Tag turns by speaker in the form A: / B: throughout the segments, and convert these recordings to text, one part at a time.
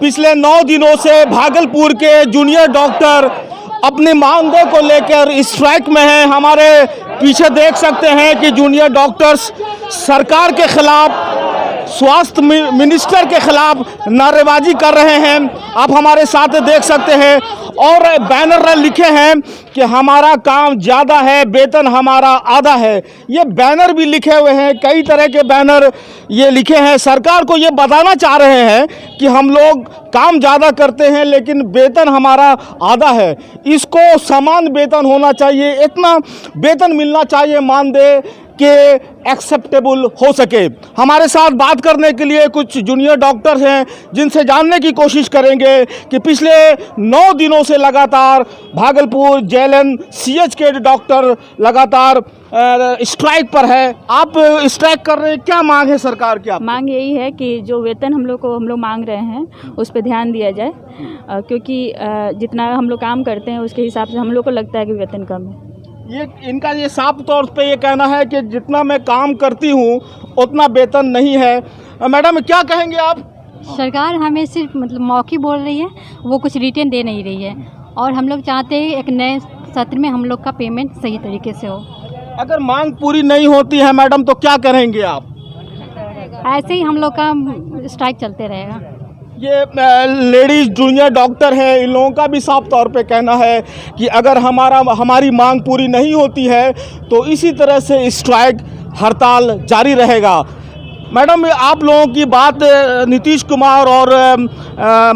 A: पिछले 9 दिनों से भागलपुर के जूनियर डॉक्टर अपनी मांगों को लेकर स्ट्राइक में हैं। हमारे पीछे देख सकते हैं कि जूनियर डॉक्टर्स सरकार के खिलाफ, स्वास्थ्य मिनिस्टर के खिलाफ नारेबाजी कर रहे हैं। आप हमारे साथ देख सकते हैं और बैनर लिखे हैं कि हमारा काम ज़्यादा है, वेतन हमारा आधा है। ये बैनर भी लिखे हुए हैं, कई तरह के बैनर ये लिखे हैं। सरकार को ये बताना चाह रहे हैं कि हम लोग काम ज़्यादा करते हैं लेकिन वेतन हमारा आधा है। इसको समान वेतन होना चाहिए, इतना वेतन मिलना चाहिए मानदेय के एक्सेप्टेबल हो सके। हमारे साथ बात करने के लिए कुछ जूनियर डॉक्टर्स हैं जिनसे जानने की कोशिश करेंगे कि पिछले 9 दिनों से लगातार भागलपुर JLN-CH के डॉक्टर लगातार स्ट्राइक पर है। आप स्ट्राइक कर रहे हैं, क्या मांग है सरकार की? आप
B: मांग यही है कि जो वेतन हम लोग मांग रहे हैं उस पर ध्यान दिया जाए, क्योंकि जितना हम लोग काम करते हैं उसके हिसाब से हम लोग को लगता है कि वेतन कम है।
A: इनका ये साफ तौर पे ये कहना है कि जितना मैं काम करती हूँ उतना वेतन नहीं है। मैडम क्या कहेंगे आप?
C: सरकार हमें सिर्फ मतलब मौखिक बोल रही है, वो कुछ रिटर्न दे नहीं रही है और हम लोग चाहते हैं एक नए सत्र में हम लोग का पेमेंट सही तरीके से हो।
A: अगर मांग पूरी नहीं होती है मैडम तो क्या करेंगे आप?
C: ऐसे ही हम लोग का स्ट्राइक चलते रहेगा।
A: ये लेडीज जूनियर डॉक्टर है, इन लोगों का भी साफ तौर पे कहना है कि अगर हमारी मांग पूरी नहीं होती है तो इसी तरह से स्ट्राइक हड़ताल जारी रहेगा। मैडम आप लोगों की बात नीतीश कुमार और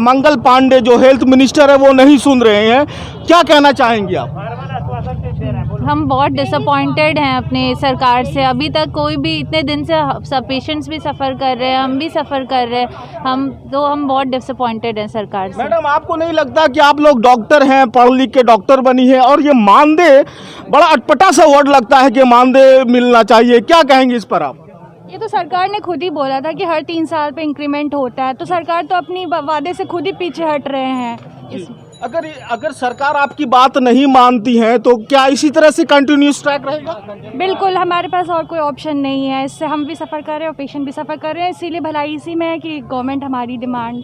A: मंगल पांडे जो हेल्थ मिनिस्टर है वो नहीं सुन रहे हैं, क्या कहना चाहेंगे आप?
B: हम बहुत डिसअपॉइंटेड हैं अपनी सरकार से। अभी तक कोई भी, इतने दिन से सब पेशेंट्स भी सफ़र कर रहे हैं, हम भी सफ़र कर रहे हैं। हम बहुत डिसअपॉइंटेड हैं सरकार से।
A: मैडम आपको नहीं लगता कि आप लोग डॉक्टर हैं, पढ़ लिख के डॉक्टर बनी है और ये मानदेय बड़ा अटपटा सा वर्ड लगता है कि मानदेय मिलना चाहिए, क्या कहेंगे इस पर आप?
B: ये तो सरकार ने खुद ही बोला था कि हर 3 साल पे इंक्रीमेंट होता है, तो सरकार तो अपनी वादे से खुद ही पीछे हट रहे हैं।
A: अगर सरकार आपकी बात नहीं मानती है तो क्या इसी तरह से कंटिन्यू स्ट्राइक रहेगा?
B: बिल्कुल, हमारे पास और कोई ऑप्शन नहीं है। इससे हम भी सफ़र कर रहे हैं और पेशेंट भी सफ़र कर रहे हैं। इसीलिए भलाई इसी में है कि गवर्नमेंट हमारी डिमांड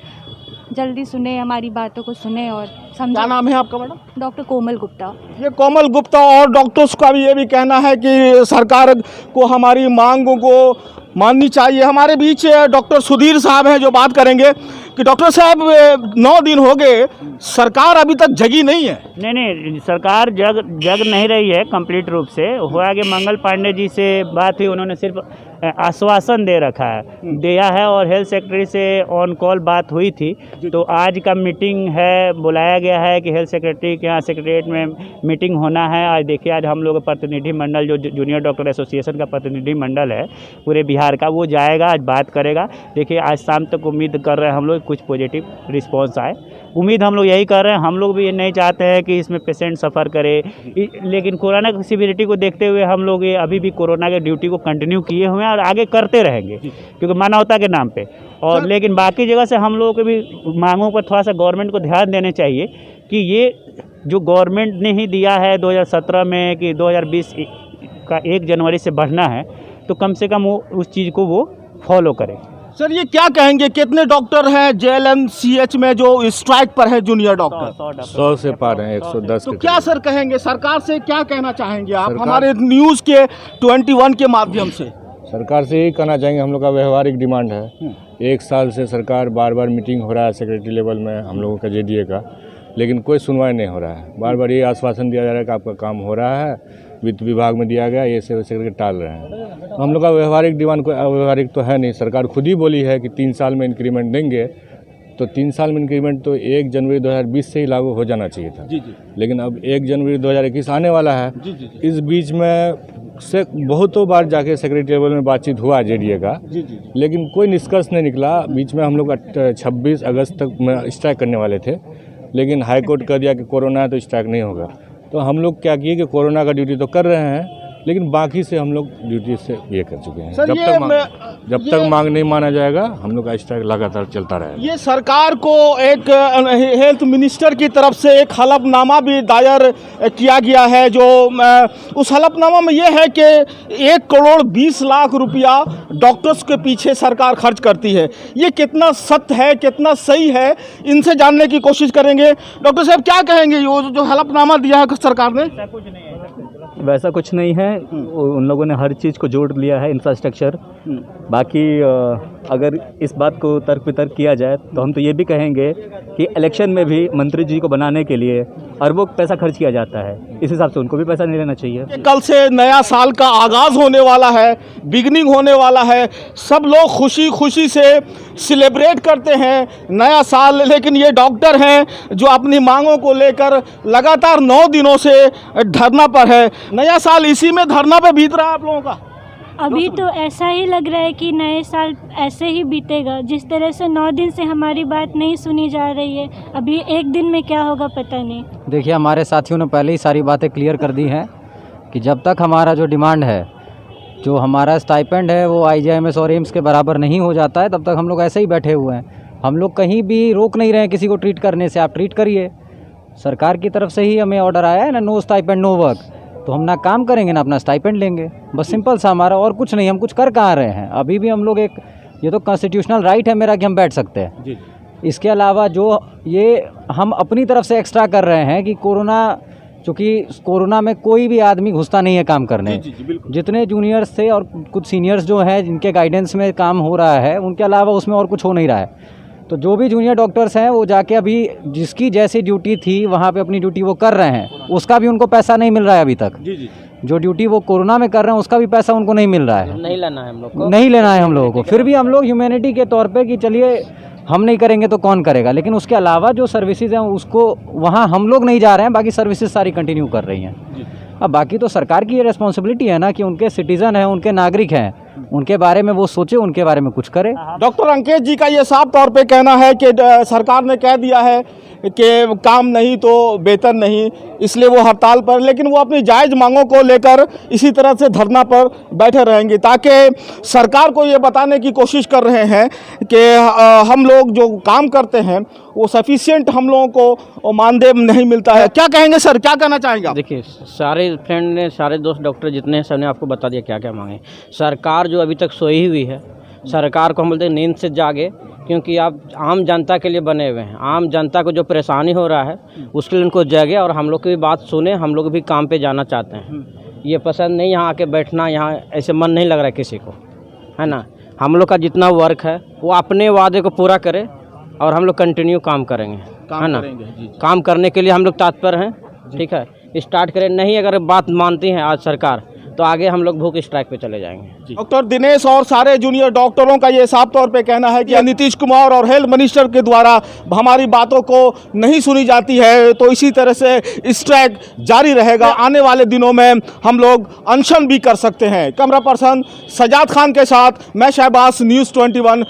B: जल्दी सुने, हमारी बातों को सुने और समझे।
A: क्या नाम है आपका मैडम?
B: डॉक्टर कोमल गुप्ता।
A: ये कोमल गुप्ता और डॉक्टर्स का भी ये भी कहना है कि सरकार को हमारी मांगों को माननी चाहिए। हमारे बीच डॉक्टर सुधीर साहब हैं जो बात करेंगे कि डॉक्टर साहब 9 दिन हो गए, सरकार अभी तक जगी नहीं है।
D: नहीं, सरकार जग नहीं रही है कंप्लीट रूप से। हुआ कि मंगल पांडे जी से बात हुई, उन्होंने सिर्फ आश्वासन दे रखा है, दिया है और हेल्थ सेक्रेटरी से ऑन कॉल बात हुई थी। तो आज का मीटिंग है, बुलाया गया है कि हेल्थ सेक्रेटरी के यहाँ सेक्रेटरीट में मीटिंग होना है। आज देखिए, आज हम लोग प्रतिनिधि मंडल जो जूनियर डॉक्टर एसोसिएशन का प्रतिनिधि मंडल है पूरे बिहार का, वो जाएगा, आज बात करेगा। देखिए आज शाम तक उम्मीद कर रहे हैं हम लोग कुछ पॉजिटिव रिस्पॉन्स आए। उम्मीद हम लोग यही कर रहे हैं। हम लोग भी ये नहीं चाहते हैं कि इसमें पेशेंट सफ़र करे, लेकिन कोरोना की सिवियरिटी को देखते हुए हम लोग ये अभी भी कोरोना के ड्यूटी को कंटिन्यू किए हुए हैं और आगे करते रहेंगे क्योंकि मानवता के नाम पे। और लेकिन बाकी जगह से हम लोगों के भी मांगों पर थोड़ा सा गवर्नमेंट को ध्यान देने चाहिए कि ये जो गवर्नमेंट ने ही दिया है 2017 में कि 2020 का 1 जनवरी से बढ़ना है, तो कम से कम वो उस चीज़ को वो फॉलो करें।
A: सर ये क्या कहेंगे, कितने डॉक्टर हैं JLN-CH में जो स्ट्राइक पर है जूनियर डॉक्टर?
E: 100 से पार हैं, 110। तो
A: क्या सर कहेंगे, सरकार से क्या कहना चाहेंगे आप हमारे न्यूज़ के 21 के माध्यम से?
E: सरकार से यही कहना चाहेंगे, हम लोग का व्यवहारिक डिमांड है। 1 साल से सरकार बार मीटिंग हो रहा है सेक्रेटरी लेवल में हम लोगों का JDA का, लेकिन कोई सुनवाई नहीं हो रहा है। बार ये आश्वासन दिया जा रहा है कि आपका काम हो रहा है, वित्त विभाग में दिया गया, ये सेक्रेटरी टाल रहे हैं। तो हम लोग का व्यवहारिक डिमांड कोई अव्यवहारिक तो है नहीं। सरकार खुद ही बोली है कि 3 साल में इंक्रीमेंट देंगे, तो 3 साल में इंक्रीमेंट तो 1 जनवरी 2020 से ही लागू हो जाना चाहिए था। लेकिन अब 1 जनवरी 2021 आने वाला है। इस बीच में से बहुतों बार जाके सेक्रेटरी लेवल में बातचीत हुआ JDA का, लेकिन कोई निष्कर्ष नहीं निकला। बीच में हम लोग 26 अगस्त तक में स्ट्राइक करने वाले थे, लेकिन हाई कोर्ट कह दिया कि कोरोना है तो स्ट्राइक नहीं होगा। तो हम लोग क्या किए कि कोरोना का ड्यूटी तो कर रहे हैं, लेकिन बाकी से हम लोग ड्यूटी से ये कर चुके हैं।
A: सर,
E: जब तक मांग नहीं माना जाएगा हम लोग का स्ट्राइक लगातार चलता रहेगा।
A: ये सरकार को एक हेल्थ मिनिस्टर की तरफ से एक हलफनामा भी दायर किया गया है, जो उस हलफनामा में ये है कि 1,20,00,000 रुपया डॉक्टर्स के पीछे सरकार खर्च करती है। ये कितना सत्य है, कितना सही है, इनसे जानने की कोशिश करेंगे। डॉक्टर साहब क्या कहेंगे, ये जो हलफनामा दिया है सरकार ने?
F: वैसा कुछ नहीं है, उन लोगों ने हर चीज़ को जोड़ लिया है, इंफ्रास्ट्रक्चर। बाकी अगर इस बात को तर्क वितर्क किया जाए तो हम तो ये भी कहेंगे कि इलेक्शन में भी मंत्री जी को बनाने के लिए अरबों पैसा खर्च किया जाता है, इस हिसाब से उनको भी पैसा नहीं लेना चाहिए।
A: कल से नया साल का आगाज़ होने वाला है, बिगनिंग होने वाला है, सब लोग खुशी खुशी से सेलिब्रेट करते हैं नया साल, लेकिन ये डॉक्टर हैं जो अपनी मांगों को लेकर लगातार 9 दिनों से धरना पर है। नया साल इसी में धरना पे बीत रहा है आप लोगों का?
G: अभी तो ऐसा ही लग रहा है कि नए साल ऐसे ही बीतेगा, जिस तरह से 9 दिन से हमारी बात नहीं सुनी जा रही है। अभी एक दिन में क्या होगा पता नहीं।
H: देखिए, हमारे साथियों ने पहले ही सारी बातें क्लियर कर दी हैं कि जब तक हमारा जो डिमांड है, जो हमारा स्टाइपेंड है, वो IJMS और एम्स के बराबर नहीं हो जाता है, तब तक हम लोग ऐसे ही बैठे हुए हैं। हम लोग कहीं भी रोक नहीं रहे हैं किसी को ट्रीट करने से। आप ट्रीट करिए, सरकार की तरफ से ही हमें ऑर्डर आया है ना, नो स्टाइपेंड नो वर्क, तो हम ना काम करेंगे ना अपना स्टाइपेंड लेंगे। बस सिंपल सा हमारा, और कुछ नहीं। हम कुछ कर कहाँ रहे हैं? अभी भी हम लोग ये तो कॉन्स्टिट्यूशनल राइट है मेरा कि हम बैठ सकते हैं जी। इसके अलावा जो ये हम अपनी तरफ से एक्स्ट्रा कर रहे हैं कि चूँकि कोरोना में कोई भी आदमी घुसता नहीं है काम करने। जी, जितने जूनियर्स थे और कुछ सीनियर्स जो हैं जिनके गाइडेंस में काम हो रहा है, उनके अलावा उसमें और कुछ हो नहीं रहा है। तो जो भी जूनियर डॉक्टर्स हैं वो जाके अभी जिसकी जैसी ड्यूटी थी वहाँ पे अपनी ड्यूटी वो कर रहे हैं, उसका भी उनको पैसा नहीं मिल रहा है अभी तक। जी। जो ड्यूटी वो कोरोना में कर रहे हैं उसका भी पैसा उनको नहीं मिल रहा है।
F: नहीं लेना है हम लोग को,
H: नहीं लेना है हम लोगों को। फिर भी हम लोग ह्यूमैनिटी के तौर पे कि चलिए हम नहीं करेंगे तो कौन करेगा, लेकिन उसके अलावा जो सर्विसेज हैं उसको वहाँ हम लोग नहीं जा रहे हैं, बाकी सर्विसेज सारी कंटिन्यू कर रही हैं। अब बाकी तो सरकार की ये रिस्पॉन्सिबिलिटी है ना कि उनके सिटीज़न हैं, उनके नागरिक हैं, उनके बारे में वो सोचे, उनके बारे में कुछ करे।
A: डॉक्टर अंकित जी का ये साफ तौर पे कहना है कि सरकार ने कह दिया है कि काम नहीं तो वेतन नहीं, इसलिए वो हड़ताल पर, लेकिन वो अपनी जायज़ मांगों को लेकर इसी तरह से धरना पर बैठे रहेंगे, ताकि सरकार को ये बताने की कोशिश कर रहे हैं कि हम लोग जो काम करते हैं वो सफिशिएंट हम लोगों को मानदेय नहीं मिलता है। क्या कहेंगे सर, क्या कहना चाहेंगे आप?
I: देखिए, सारे फ्रेंड ने, सारे दोस्त डॉक्टर जितने हैं, सबने आपको बता दिया क्या क्या मांगे। सरकार जो अभी तक सोई हुई है, सरकार को हम बोलते हैं नींद से जागे, क्योंकि आप आम जनता के लिए बने हुए हैं। आम जनता को जो परेशानी हो रहा है उसके लिए उनको जागे और हम लोग की भी बात सुने। हम लोग भी काम पे जाना चाहते हैं। ये पसंद नहीं यहाँ आके बैठना, यहाँ ऐसे मन नहीं लग रहा है किसी को, है ना। हम लोग का जितना वर्क है वो अपने वादे को पूरा करे और हम लोग कंटिन्यू काम करेंगे, है ना। काम करने के लिए हम लोग तत्पर हैं, ठीक है। स्टार्ट करें, नहीं अगर बात मानती है आज सरकार तो आगे हम लोग भूख स्ट्राइक पे चले जाएंगे।
A: डॉक्टर दिनेश और सारे जूनियर डॉक्टरों का ये साफ तौर पे कहना है कि नीतीश कुमार और हेल्थ मिनिस्टर के द्वारा हमारी बातों को नहीं सुनी जाती है, तो इसी तरह से स्ट्राइक जारी रहेगा। आने वाले दिनों में हम लोग अनशन भी कर सकते हैं। कैमरा पर्सन सजाद खान के साथ मैं शहबाज, न्यूज़ 21।